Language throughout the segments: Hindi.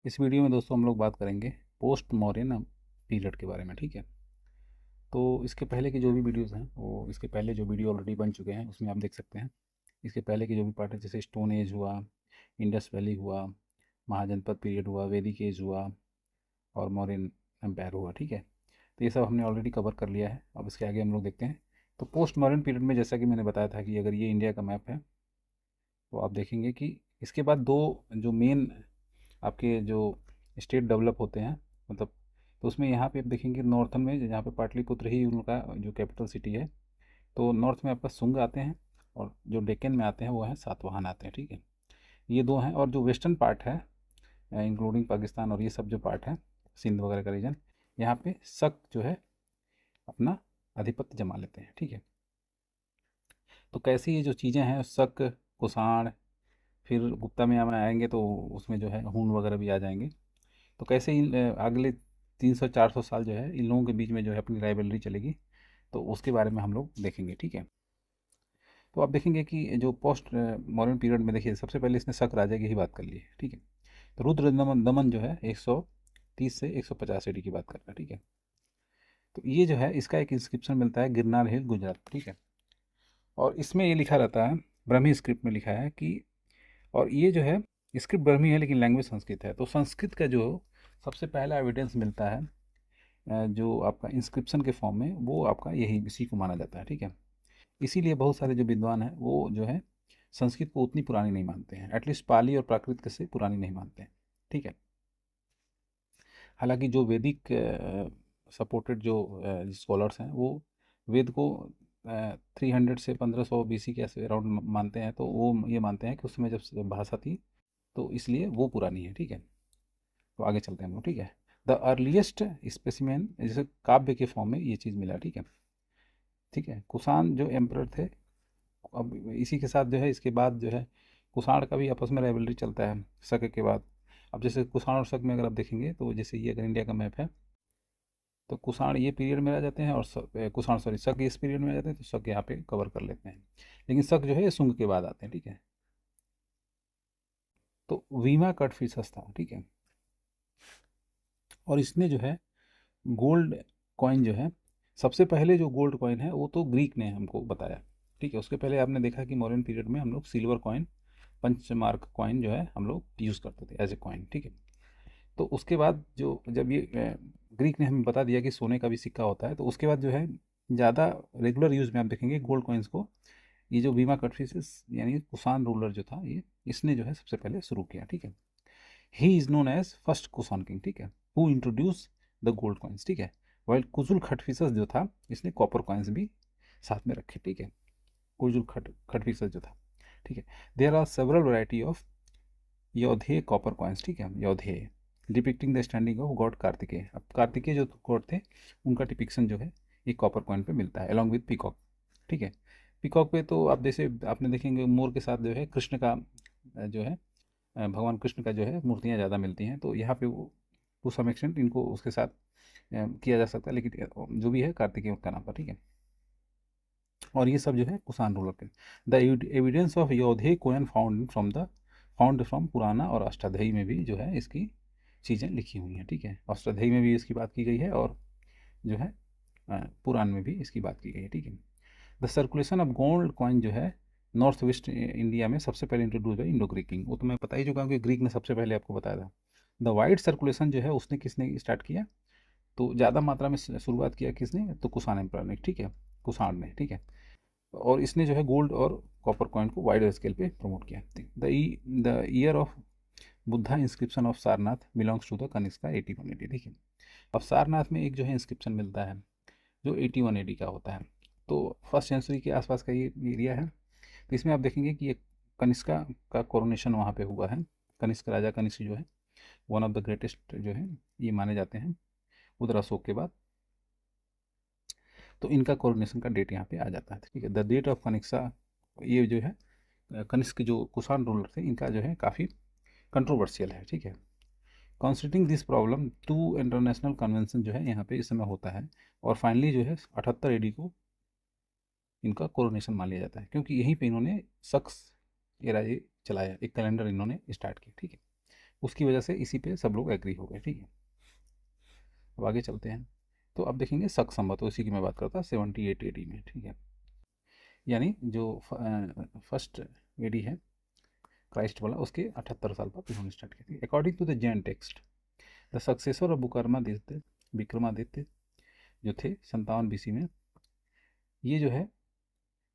इस वीडियो में दोस्तों हम लोग बात करेंगे पोस्ट मॉडर्न पीरियड के बारे में। ठीक है, तो इसके पहले की जो भी वीडियोस हैं वो इसके पहले जो वीडियो ऑलरेडी बन चुके हैं उसमें आप देख सकते हैं। इसके पहले के जो भी पार्ट है जैसे स्टोन एज हुआ, इंडस वैली हुआ, महाजनपद पीरियड हुआ, वैदिक एज हुआ और मॉडर्न एम्पायर हुआ। ठीक है, तो ये सब हमने ऑलरेडी कवर कर लिया है। अब इसके आगे हम लोग देखते हैं। तो पोस्ट मॉडर्न पीरियड में जैसा कि मैंने बताया था कि अगर ये इंडिया का मैप है तो आप देखेंगे कि इसके बाद दो जो मेन आपके जो स्टेट डेवलप होते हैं, मतलब तो उसमें यहाँ पे आप देखेंगे नॉर्थन में जहाँ पे पाटलिपुत्र ही उनका जो कैपिटल सिटी है, तो नॉर्थ में आपका शुंग आते हैं और जो डेक्कन में आते हैं वो हैं सातवाहन आते हैं। ठीक है, ये दो हैं। और जो वेस्टर्न पार्ट है इंक्लूडिंग पाकिस्तान और ये सब जो पार्ट है सिंध वगैरह का रीजन, यहाँ पे शक जो है अपना आधिपत्य जमा लेते हैं। ठीक है, तो कैसी ये जो चीज़ें हैं शक, कुषाण, फिर गुप्ता में हम आएंगे तो उसमें जो है हूण वगैरह भी आ जाएंगे। तो कैसे इन अगले 300-400 साल जो है इन लोगों के बीच में जो है अपनी राइवलरी चलेगी, तो उसके बारे में हम लोग देखेंगे। ठीक है, तो आप देखेंगे कि जो पोस्ट मॉडर्न पीरियड में देखिए सबसे पहले इसने शक राजा की ही बात कर ली है। ठीक है, तो रुद्र दमन दमन जो है 130 से 150 ईडी की बात कर रहा है। ठीक है, तो ये जो है इसका एक इंस्क्रिप्शन मिलता है गिरनार हिल गुजरात। ठीक है, और इसमें ये लिखा रहता है, ब्रह्मी स्क्रिप्ट में लिखा है कि, और ये जो है स्क्रिप्ट ब्रह्मी है लेकिन लैंग्वेज संस्कृत है। तो संस्कृत का जो सबसे पहला एविडेंस मिलता है जो आपका इंस्क्रिप्शन के फॉर्म में, वो आपका यही इसी को माना जाता है। ठीक है, इसीलिए बहुत सारे जो विद्वान हैं वो जो है संस्कृत को उतनी पुरानी नहीं मानते हैं, एटलीस्ट पाली और प्राकृत से पुरानी नहीं मानते हैं। ठीक है, हालांकि जो वैदिक सपोर्टेड जो स्कॉलर्स हैं वो वेद को 300 से 1500 BC के ऐसे अराउंड मानते हैं। तो वो ये मानते हैं कि उस समय जब भाषा थी तो इसलिए वो पुरानी है। ठीक है, तो आगे चलते हैं हम लोग। ठीक है, द अर्लीस्ट स्पेसिमेन जैसे काव्य के फॉर्म में ये चीज़ मिला। ठीक है, ठीक है, कुषाण जो एम्परर थे, अब इसी के साथ जो है इसके बाद जो है कुषाण का भी आपस में राइवलरी चलता है शक के बाद। अब जैसे कुषाण और शक में अगर आप देखेंगे तो जैसे ये अगर इंडिया का मैप है तो कुषाण ये पीरियड में आ जाते हैं और कुषाण सॉरी शक इस पीरियड में आ जाते हैं, तो शक यहाँ पे कवर कर लेते हैं। लेकिन शक जो है ये शुंग के बाद आते हैं। ठीक है, तो वीमा कटफिशस था। ठीक है, और इसने जो है गोल्ड कॉइन जो है, सबसे पहले जो गोल्ड कॉइन है वो तो ग्रीक ने हमको बताया। ठीक है, उसके पहले आपने देखा कि मॉडर्न पीरियड में हम लोग सिल्वर कॉइन, पंचमार्क कॉइन जो है हम लोग यूज़ करते थे एज ए कॉइन। ठीक है, तो उसके बाद जो जब ये ग्रीक ने हमें बता दिया कि सोने का भी सिक्का होता है, तो उसके बाद जो है ज़्यादा रेगुलर यूज़ में आप देखेंगे गोल्ड कॉइन्स को ये जो बीमा कटफिसिस यानी कुषाण रूलर जो था ये इसने जो है सबसे पहले शुरू किया। ठीक है, he is known as first Kushan king. ठीक है, who introduce the gold coins. ठीक है, वाइल कुजुल खटफिसस जो था इसने कॉपर कॉइन्स भी साथ में रखे। ठीक है, कुजुल खटफिसस जो था। ठीक है, there are several variety of Yaudheya copper coins. ठीक है, Yaudheya depicting the standing of god Kartikeya. अब कार्तिकेय जो गॉड थे उनका डिपिक्शन जो है ये कॉपर कॉइन पे मिलता है अलॉन्ग विद पीकॉक। ठीक है, पीकॉक पे तो आप जैसे आपने देखेंगे मोर के साथ जो है कृष्ण का जो है भगवान कृष्ण का जो है मूर्तियाँ ज़्यादा मिलती हैं, तो यहाँ पे वो टू सम एक्सटेंट इनको उसके साथ किया जा सकता है, लेकिन जो भी है कार्तिकेय का नाम पर। ठीक है, और ये सब जो है कुषाण रूलर के। The evidence of Yaudheya coin found from Purana और अष्टाध्यायी में भी जो है इसकी चीज़ें लिखी हुई हैं। ठीक है, अष्टाध्यायी में भी इसकी बात की गई है और जो है पुराण में भी इसकी बात की गई है। ठीक है, the circulation of gold coin जो है नॉर्थ वेस्ट इंडिया में सबसे पहले इंट्रोड्यूस हुआ इंडो ग्रीकिंग, वो तो मैं बता ही चुका हूँ कि ग्रीक ने सबसे पहले आपको बताया था। द वाइड सर्कुलेशन जो है उसने किसने स्टार्ट किया, तो ज़्यादा मात्रा में शुरुआत किया किसने, तो कुषाण एम्परर ने। ठीक है, कुषाण ने। ठीक है, और इसने जो है गोल्ड और कॉपर कॉइन को वाइडर स्केल पे प्रमोट किया। The year of Buddha inscription of Sarnath belongs to the Kanishka 81 AD। ठीक है, अब सारनाथ में एक जो है इंस्क्रिप्शन मिलता है जो 81 AD का होता है, तो फर्स्ट सेंचुरी के आसपास का ये एरिया है। तो इसमें आप देखेंगे कि ये कनिष्का का कोरोनेशन वहाँ पे हुआ है। कनिष्क राजा कनिष्क जो है वन ऑफ द ग्रेटेस्ट जो है ये माने जाते हैं उधर अशोक के बाद, तो इनका कोरोनेशन का डेट यहाँ पे आ जाता है। ठीक है, द डेट ऑफ कनिष्का, ये जो है कनिष्क जो कुषाण रूलर थे इनका जो है काफ़ी कंट्रोवर्शियल है। ठीक है, considering this problem to international convention जो है यहाँ पे इस समय होता है, और फाइनली जो है 78 AD को इनका कोरोनेशन मान लिया जाता है, क्योंकि यहीं पे इन्होंने शख्स एरा ये चलाया, एक कैलेंडर इन्होंने स्टार्ट किया। ठीक है, उसकी वजह से इसी पे सब लोग एग्री हो गए। ठीक है, अब आगे चलते हैं। तो अब देखेंगे शक संवत, उसी की मैं बात करता 78 AD में। ठीक है, यानी जो फर्स्ट एडी है क्राइस्ट वाला, उसके 78 साल बाद इन्होंने स्टार्ट की थी। According to the Jain text, the successor of Vikramaditya जो थे 57 BC में, ये जो है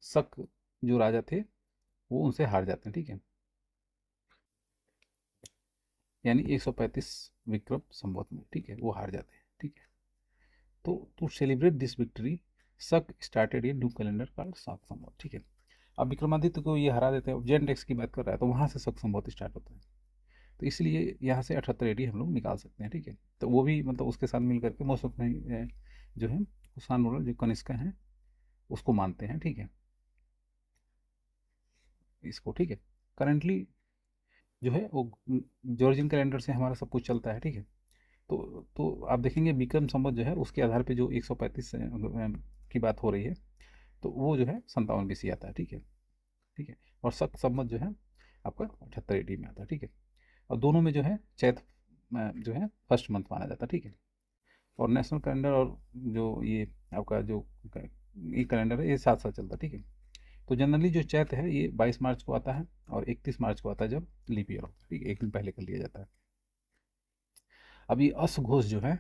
शक जो राजा थे वो उनसे हार जाते हैं। ठीक है, यानी 135 विक्रम संवत में, ठीक है, वो हार जाते हैं। ठीक है, तो टू सेलिब्रेट दिस विक्ट्री शक started a new calendar called शक संवत। ठीक है, अब विक्रमादित्य को ये हरा देते हैं, जैन टेक्स्ट की बात कर रहा है तो वहाँ से शक संवत स्टार्ट होता है। तो इसलिए यहाँ से 78 AD हम लोग निकाल सकते हैं। ठीक है, तो वो भी मतलब उसके साथ मिल करके मोस्ट ऑफ जो है कुषाण रूलर जो कनिष्का हैं उसको मानते हैं। ठीक है, इसको। ठीक है, करेंटली जो है वो जॉर्जियन कैलेंडर से हमारा सब कुछ चलता है। ठीक है, तो आप देखेंगे विक्रम संवत जो है उसके आधार पे जो 135 की बात हो रही है, तो वो जो है 57 BC आता है। ठीक है, ठीक है, और शक संवत जो है आपका 78 AD में आता है। ठीक है, और दोनों में जो है चैत जो है फर्स्ट मंथ माना जाता है। ठीक है, और नेशनल कैलेंडर और जो ये आपका जो ये कैलेंडर है ये साथ साथ चलता है। ठीक है, तो जनरली जो चैत है ये 22 मार्च को आता है और 31 मार्च को आता है जब लीप ईयर होता है। ठीक है, एक दिन पहले कर लिया जाता है। अब ये अश्वघोष जो है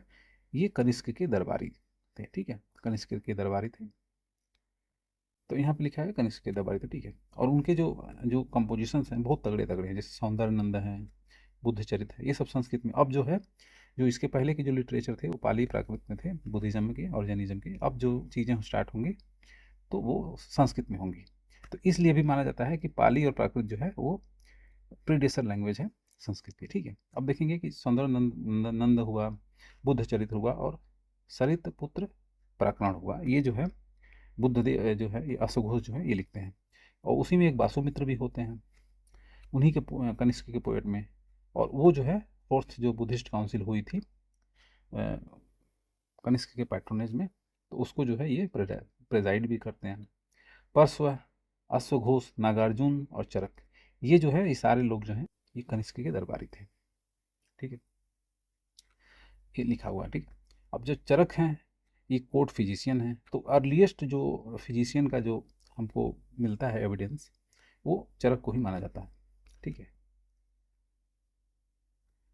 ये कनिष्क के दरबारी थे। ठीक है, कनिष्क के दरबारी थे, तो यहाँ पे लिखा है कनिष्क के दरबारी थे। ठीक है, और उनके जो जो कंपोजिशंस हैं बहुत तगड़े तगड़े हैं, जैसे सौंदर्य नंद है, बुद्ध चरित है, ये सब संस्कृत में। अब जो है जो इसके पहले के जो लिटरेचर थे वो पाली प्राकृत में थे, बुद्धिज्म के और जैनिज्म के। अब जो चीज़ें स्टार्ट होंगी तो वो संस्कृत में होंगी। तो इसलिए भी माना जाता है कि पाली और प्राकृत जो है वो प्रीडेसर लैंग्वेज है संस्कृत की। ठीक है, अब देखेंगे कि सौंदर्य नंद हुआ, बुद्ध चरित हुआ और सरित पुत्र प्रकरण हुआ, ये जो है बुद्ध जो है ये अश्वघोष जो है ये लिखते हैं। और उसी में एक वासुमित्र भी होते हैं उन्हीं के कनिष्क के पोएट में। और वो जो है फोर्थ जो बुद्धिस्ट काउंसिल हुई थी कनिष्क के पैट्रोनेज में, तो उसको जो है ये प्रेजाइड भी करते हैं। परस्व, अश्वघोष, नागार्जुन और चरक, ये जो है ये सारे लोग जो हैं ये कनिष्क के दरबारी थे। ठीक है, ये लिखा हुआ है। ठीक है, अब जो चरक हैं ये कोर्ट फिजिशियन हैं। तो अर्लीस्ट जो फिजिशियन का जो हमको मिलता है एविडेंस वो चरक को ही माना जाता है। ठीक है,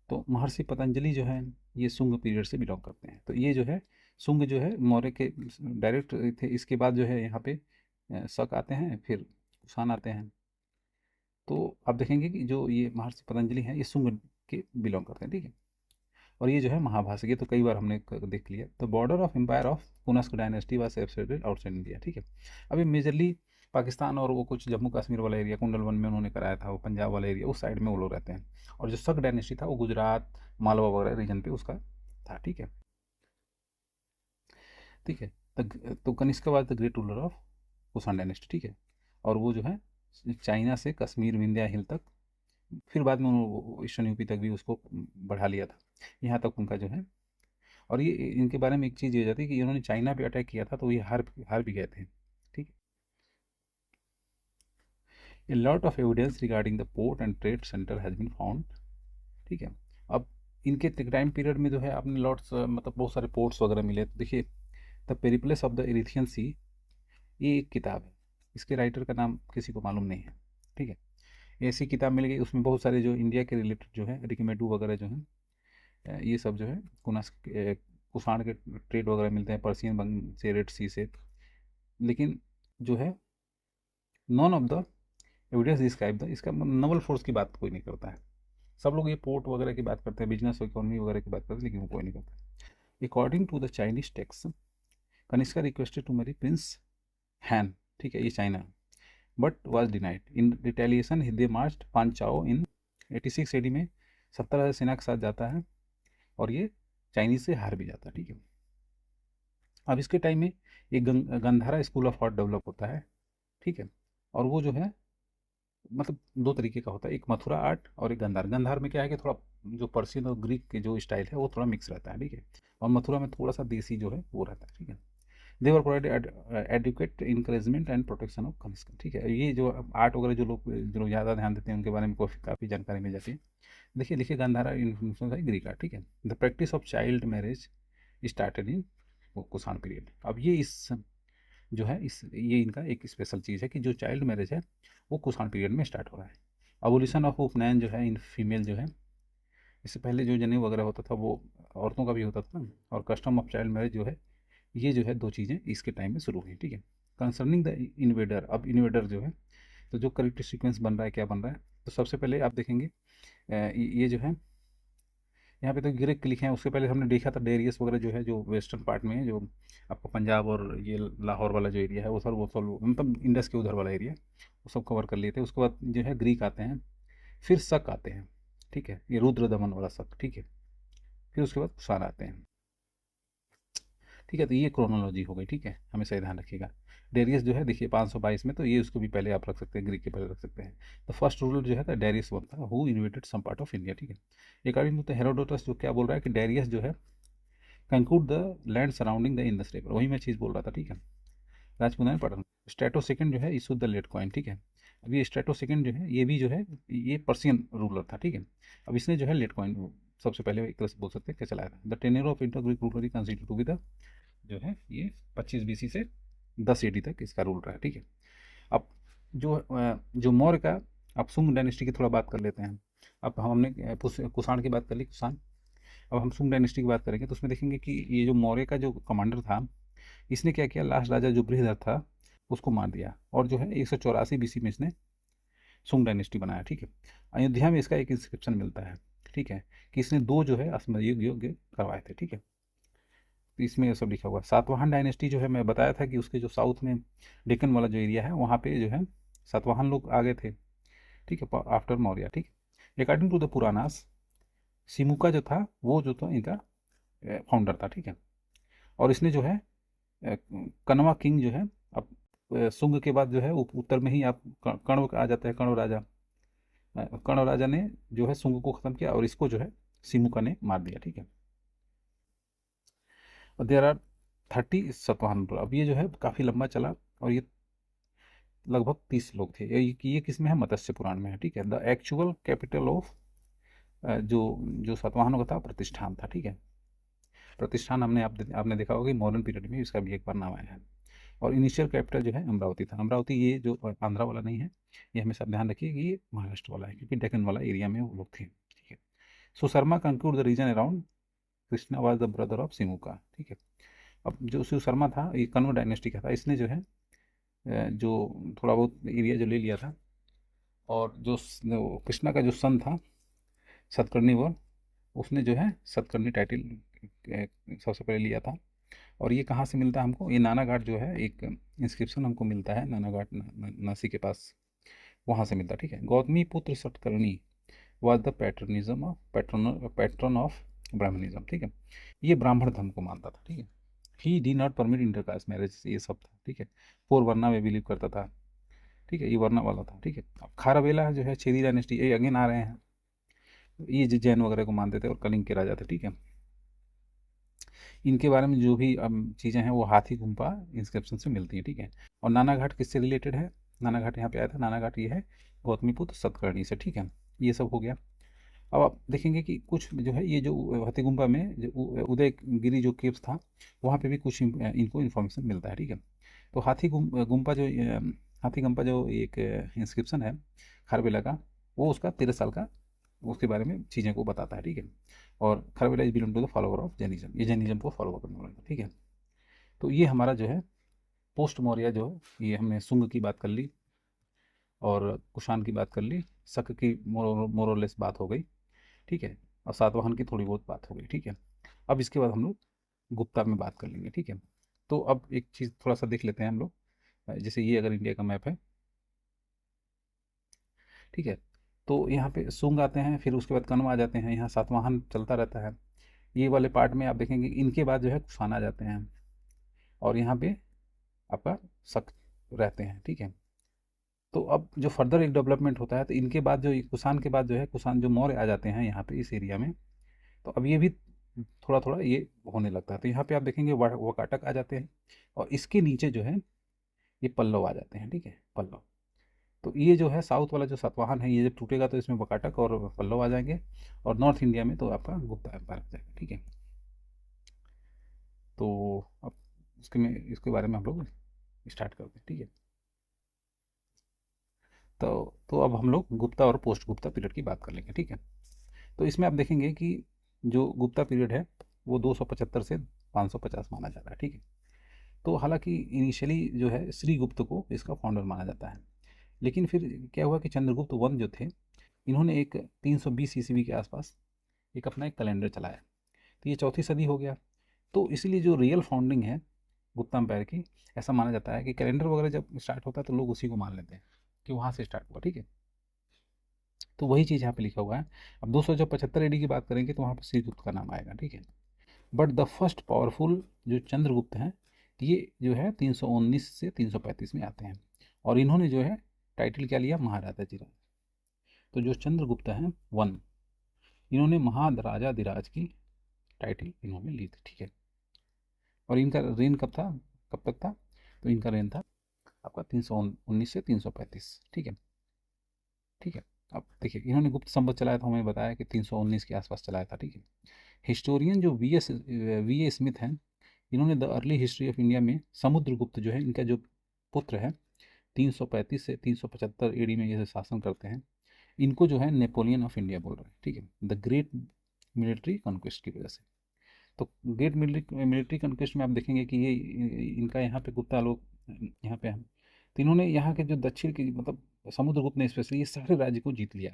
तो महर्षि पतंजलि जो है ये शुंग पीरियड से बिलोंग करते हैं। तो ये जो है शुंग जो है मौर्य के डायरेक्ट थे, इसके बाद जो है यहाँ पे शक आते हैं, फिर कुषाण आते हैं। तो आप देखेंगे कि जो ये महर्षि पतंजलि हैं ये शुंग के बिलोंग करते हैं। ठीक है, और ये जो है महाभाष्य, ये तो कई बार हमने देख लिया। The border of empire of कुनस्क dynasty was separated outside India. ठीक है, अभी मेजरली पाकिस्तान और वो कुछ जम्मू कश्मीर वाला एरिया कुंडलवन में उन्होंने कराया था, वो पंजाब वाला एरिया उस साइड में वो लोग रहते हैं। और जो शक डायनेस्टी था वो गुजरात मालवा वगैरह रीजन पे उसका था। ठीक है, ठीक है, तो कनिष्क के बाद the great ruler of Kushan dynasty. ठीक है, और वो जो है चाइना से कश्मीर विंध्या हिल तक, फिर बाद में उन्होंने ईस्टर्न यूपी तक भी उसको बढ़ा लिया था, यहाँ तक उनका जो है। और ये इनके बारे में एक चीज़ ये जाती है कि इन्होंने चाइना पे अटैक किया था तो ये हार भी गए थे। ठीक है, a lot of evidence regarding the port and trade centre has been found. ठीक है, अब इनके टाइम पीरियड में जो है आपने लॉट्स मतलब बहुत सारे पोर्ट्स वगैरह मिले। तो देखिए द पेरिप्लस ऑफ द इरिथियन सी, ये एक किताब है, इसके राइटर का नाम किसी को मालूम नहीं है। ठीक है, ऐसी किताब मिल गई, उसमें बहुत सारे जो इंडिया के रिलेटेड जो है रिकमेडू वगैरह जो है ये सब जो है कुषाण के ट्रेड वगैरह मिलते हैं पर्सियन बंग से, रेड सी से। लेकिन जो है none of the evidence describe the, इसका नवल फोर्स की बात कोई नहीं करता है। सब लोग ये पोर्ट वगैरह की बात करते हैं, बिजनेस इकोनॉमी वगैरह की बात करते हैं, लेकिन वो कोई नहीं करता। According to the Chinese text, Kanishka requested to marry prince Han. ठीक है, ये China, but was denied. In retaliation they march Pan Chao in 86 AD में 70,000 सेना के साथ जाता है और ये चाइनीज से हार भी जाता है। ठीक है, अब इसके टाइम में एक Gandhara school of thought develop होता है। ठीक है, और वो जो है मतलब दो तरीके का होता है, एक मथुरा आर्ट और एक गंधार। गंधार में क्या है कि थोड़ा जो पर्शियन और ग्रीक के जो स्टाइल है वो थोड़ा मिक्स रहता है। ठीक है, और मथुरा में थोड़ा सा देसी जो है वो रहता है। ठीक है, they were provide adequate encouragement and protection of Kanishka. ठीक है, ये जो आर्ट वगैरह जो लोग ज़्यादा ध्यान देते हैं उनके बारे में काफ़ी जानकारी मिल जाती है। देखिए लिखिए गांधारा इन्फ्लुएंस है ग्रीक आर्ट, ठीक है। The practice of child marriage started in Kushan period. अब ये इस जो है इस ये इनका एक स्पेशल चीज़ है कि जो चाइल्ड मैरिज है वो कुषाण पीरियड में स्टार्ट हो रहा है। अबोलिशन ऑफ उपनयन जो है इन फीमेल जो है, इससे पहले जो जनेऊ वगैरह होता था वो औरतों का भी होता था ना, और कस्टम ऑफ चाइल्ड मैरिज जो है ये जो है दो चीज़ें इसके टाइम में शुरू हुई, ठीक है। कंसर्निंग द इन्वेडर, अब इन्वेडर जो है तो जो करेक्ट सीक्वेंस बन रहा है क्या बन रहा है, तो सबसे पहले आप देखेंगे ये जो है यहाँ पे तो ग्रीक लिखे हैं, उसके पहले हमने देखा था डेरियस वगैरह जो है जो वेस्टर्न पार्ट में है, जो आपको पंजाब और ये लाहौर वाला जो एरिया है वो सब मतलब इंडस के उधर वाला एरिया वो सब कवर कर लिए थे। उसके बाद जो है ग्रीक आते हैं, फिर शक आते हैं, ठीक है, ये रुद्र दमन वाला शक, ठीक है। फिर उसके बाद कुषाण आते हैं, ठीक है। तो ये क्रोनोलॉजी हो गई, ठीक है, हमेशा ये ध्यान रखिएगा। डेरियस जो है देखिए 522 में, तो ये उसको भी पहले आप रख सकते हैं, ग्रीक के पहले रख सकते हैं। तो फर्स्ट रूलर जो है डेरियस वन था, who invaded some part of India, ठीक है। अकॉर्डिंग टू हेरोडोटस जो क्या बोल रहा है कि डेरियस जो है conclude the land surrounding the Indus river, वही मैं चीज़ बोल रहा था, ठीक है। राजपूताना पढ़ा। स्ट्रेटो सेकंड जो है इशू द लेट कॉइन, ठीक है। अब ये स्ट्रेटो सेकंड जो है ये भी जो है ये पर्सियन रूलर था, ठीक है। अब इसने जो है लेट कॉइन सबसे पहले एक तरह से बोल सकते हैं क्या चलाया था। The tenure of inter Greek ruler considered to be the जो है ये 25 बीसी से 10 एडी तक इसका रूल रहा है, ठीक है। अब जो मौर्य का, अब सुंग डायनेस्टी की थोड़ा बात कर लेते हैं। अब हमने कुषाण की बात कर ली, कुषाण। अब हम सुंग डायनेस्टी की बात करेंगे तो उसमें देखेंगे कि ये जो मौर्य का जो कमांडर था इसने क्या किया, लास्ट राजा जो बृहदर था उसको मार दिया, और जो है 184 बीसी में इसने सुंग डायनेस्टी बनाया, ठीक है। अयोध्या में इसका एक इंस्क्रिप्शन मिलता है, ठीक है, कि इसने दो जो है अश्वमेध यज्ञ करवाए थे, ठीक है। तो इसमें ये सब लिखा हुआ है। सातवाहन डायनेस्टी जो है मैं बताया था कि उसके जो साउथ में डेक्कन वाला जो एरिया है वहाँ पे जो है सातवाहन लोग आ गए थे, ठीक है, आफ्टर मौर्य, ठीक है। According to the Puranas Simuka जो था वो जो था इनका फाउंडर था, ठीक है। और इसने जो है कण्वा किंग जो है, अब सुंग के बाद जो है उत्तर में ही आप कण्व आ जाता है, कण्व राजा। कण्व राजा ने जो है सुंग को खत्म किया और इसको जो है सिमुका ने मार दिया, ठीक है। और देर आर 30 सतवाहन। अब ये जो है काफ़ी लंबा चला और ये लगभग 30 लोग थे। ये किस में है, मत्स्य पुराण में है, ठीक है। द एक्चुअल कैपिटल ऑफ जो जो सातवाहनों का था प्रतिष्ठान था, ठीक है। प्रतिष्ठान आपने देखा होगा कि मॉडर्न पीरियड में इसका भी एक बार नाम आया है। और इनिशियल कैपिटल जो है अमरावती था। अमरावती ये जो आंध्रा वाला नहीं है, ये हमेशा ध्यान रखिए कि ये महाराष्ट्र वाला है, क्योंकि डेक्कन वाला एरिया में वो लोग थे, ठीक है। So Sharma conclude the region around Krishna was the brother of Simuka, ठीक है। अब जो शिव शर्मा था ये कन्व डायनेस्टी का था, इसने जो है जो थोड़ा बहुत एरिया जो ले लिया था, और जो कृष्णा का जो सन था सतकर्णी वर, उसने जो है सतकर्णी टाइटल सबसे पहले लिया था। और ये कहाँ से मिलता है हमको, ये नाना घाट जो है एक इंस्क्रिप्शन हमको मिलता है, नाना घाट नासी के पास, वहाँ से मिलता है, ठीक है। Gautami putra Satakarni was the patronism of patron of Brahmanism, ठीक है। ये ब्राह्मण धर्म को मानता था, ठीक है। He did not permit intercaste marriage, ये सब था, ठीक है। फोर वर्ना में बिलीव करता था, ठीक है, ये वर्ना वाला था, ठीक है। अब खारवेला जो है चेदी डायनेस्टी, ये अगेन आ रहे हैं, ये जैन वगैरह को मानते थे और कलिंग के राजा थे, ठीक है। इनके बारे में जो भी चीज़ें हैं वो हाथी गुम्फा इंस्क्रिप्शन से मिलती हैं, ठीक है। और नाना घाट किससे रिलेटेड है, नाना घाट यहाँ पे आया था, नाना घाट ये है गौतमीपुत्र सतकर्णी से, ठीक है। ये सब हो गया। अब आप देखेंगे कि कुछ जो है ये जो हाथी गुम्फा में जो उदयगिरी जो केव्स था वहाँ पे भी कुछ इनको इन्फॉर्मेशन मिलता है, ठीक है। तो गुम्फा जो हाथी गुम्फा जो एक इंस्क्रिप्शन है खारवेला का, वो उसका 13 साल का उसके बारे में चीज़ें को बताता है, ठीक है। और Kharavela is belong to the follower of Jainism, ये जैनिज्म को फॉलो करने वाला था, ठीक है। तो ये हमारा जो है पोस्ट मौर्य जो है, ये हमने सुंग की बात कर ली और कुषाण की बात कर ली, शक की मोरलेस बात हो गई, ठीक है। और सातवाहन की थोड़ी बहुत बात हो गई, ठीक है। अब इसके बाद हम लोग गुप्ता में बात कर लेंगे, ठीक है। तो अब एक चीज़ थोड़ा सा देख लेते हैं हम लोग, जैसे ये अगर इंडिया का मैप है, ठीक है। तो यहाँ पे सुंग आते हैं, फिर उसके बाद कण्व आ जाते हैं, यहाँ सातवाहन चलता रहता है। ये वाले पार्ट में आप देखेंगे इनके बाद जो है कुषाण आ जाते हैं, और यहाँ पे आपका शक रहते हैं, ठीक है। तो अब जो फर्दर एक डेवलपमेंट होता है, तो इनके बाद जो कुषाण के बाद जो है कुषाण जो मौर्य आ जाते हैं यहाँ पे इस एरिया में, तो अब ये भी थोड़ा थोड़ा ये होने लगता है। तो यहाँ पे आप देखेंगे वकाटक आ जाते हैं, और इसके नीचे जो है ये पल्लव आ जाते हैं, ठीक है, पल्लव। तो ये जो है साउथ वाला जो सातवाहन है, ये जब टूटेगा तो इसमें वाकाटक और पल्लव आ जाएंगे, और नॉर्थ इंडिया में तो आपका गुप्ता एम्पायर आ जाएगा। ठीक है, तो अब इसके बारे में हम लोग स्टार्ट करते हैं। ठीक है, तो अब हम लोग गुप्ता और पोस्ट गुप्ता पीरियड की बात कर लेंगे। ठीक है, तो इसमें आप देखेंगे कि जो गुप्ता पीरियड है वो 275 से 550 माना जाता है। ठीक है, तो हालांकि इनिशियली जो है श्रीगुप्त को इसका फाउंडर माना जाता है, लेकिन फिर क्या हुआ कि चंद्रगुप्त वन जो थे, इन्होंने एक 320 ईस्वी के आसपास एक अपना एक कैलेंडर चलाया, तो ये चौथी सदी हो गया। तो इसीलिए जो रियल फाउंडिंग है गुप्ता एम्पायर की, ऐसा माना जाता है कि कैलेंडर वगैरह जब स्टार्ट होता है तो लोग उसी को मान लेते हैं कि वहाँ से स्टार्ट हुआ। ठीक है, तो वही चीज़ यहाँ पे लिखा हुआ है। अब 275 एडी की बात करेंगे तो वहाँ पर श्रीगुप्त का नाम आएगा। ठीक है, बट द फर्स्ट पावरफुल जो चंद्रगुप्त हैं, ये जो है 319 से 335 में आते हैं, और इन्होंने जो है टाइटल क्या लिया, महाराजा जी। तो जो चंद्रगुप्त हैं वन, इन्होंने महाराजा धीराज की टाइटल इन्होंने ली थी। ठीक है, और इनका रेन कब था, कब तक था, तो इनका रेन था आपका 319 से 335। ठीक है, ठीक है। अब देखिए इन्होंने गुप्त संवत चलाया था, हमें बताया कि 319 के आसपास चलाया था। ठीक है, हिस्टोरियन जो वी ए स्मिथ हैं, इन्होंने the early history of India में समुद्रगुप्त जो है, इनका जो पुत्र है, 335 से 375 एडी में ये शासन करते हैं, इनको जो है नेपोलियन ऑफ इंडिया बोल रहे हैं। ठीक है, द ग्रेट मिलिट्री कॉन्क्वेस्ट की वजह से। तो ग्रेट मिलिट्री मिलिट्री कॉन्क्वेस्ट में आप देखेंगे कि ये इनका यहाँ पे गुप्ता लोग यहाँ पे हैं, तो इन्होंने यहाँ के जो दक्षिण की मतलब समुद्रगुप्त ने स्पेशली ये सारे राज्य को जीत लिया,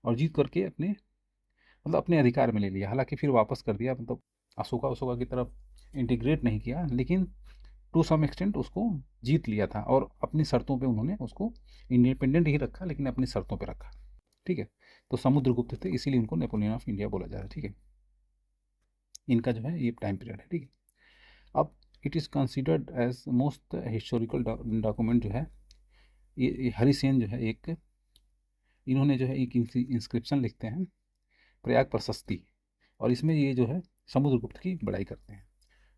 और जीत करके अपने मतलब अपने अधिकार में ले लिया। हालांकि फिर वापस कर दिया, मतलब अशोका अशोका की तरफ इंटीग्रेट नहीं किया, लेकिन टू सम एक्सटेंट उसको जीत लिया था, और अपनी शर्तों पे उन्होंने उसको इंडिपेंडेंट ही रखा, लेकिन अपनी शर्तों पे रखा। ठीक है, तो समुद्रगुप्त थे, इसीलिए उनको नेपोलियन ऑफ इंडिया बोला जा रहा है। ठीक है, इनका जो है ये टाइम पीरियड है। ठीक है, अब it is considered as most historical document जो है, ये हरिसेन जो है एक, इन्होंने जो है एक इंस्क्रिप्शन लिखते हैं, प्रयाग प्रशस्ति, और इसमें ये जो है समुद्रगुप्त की बड़ाई करते हैं।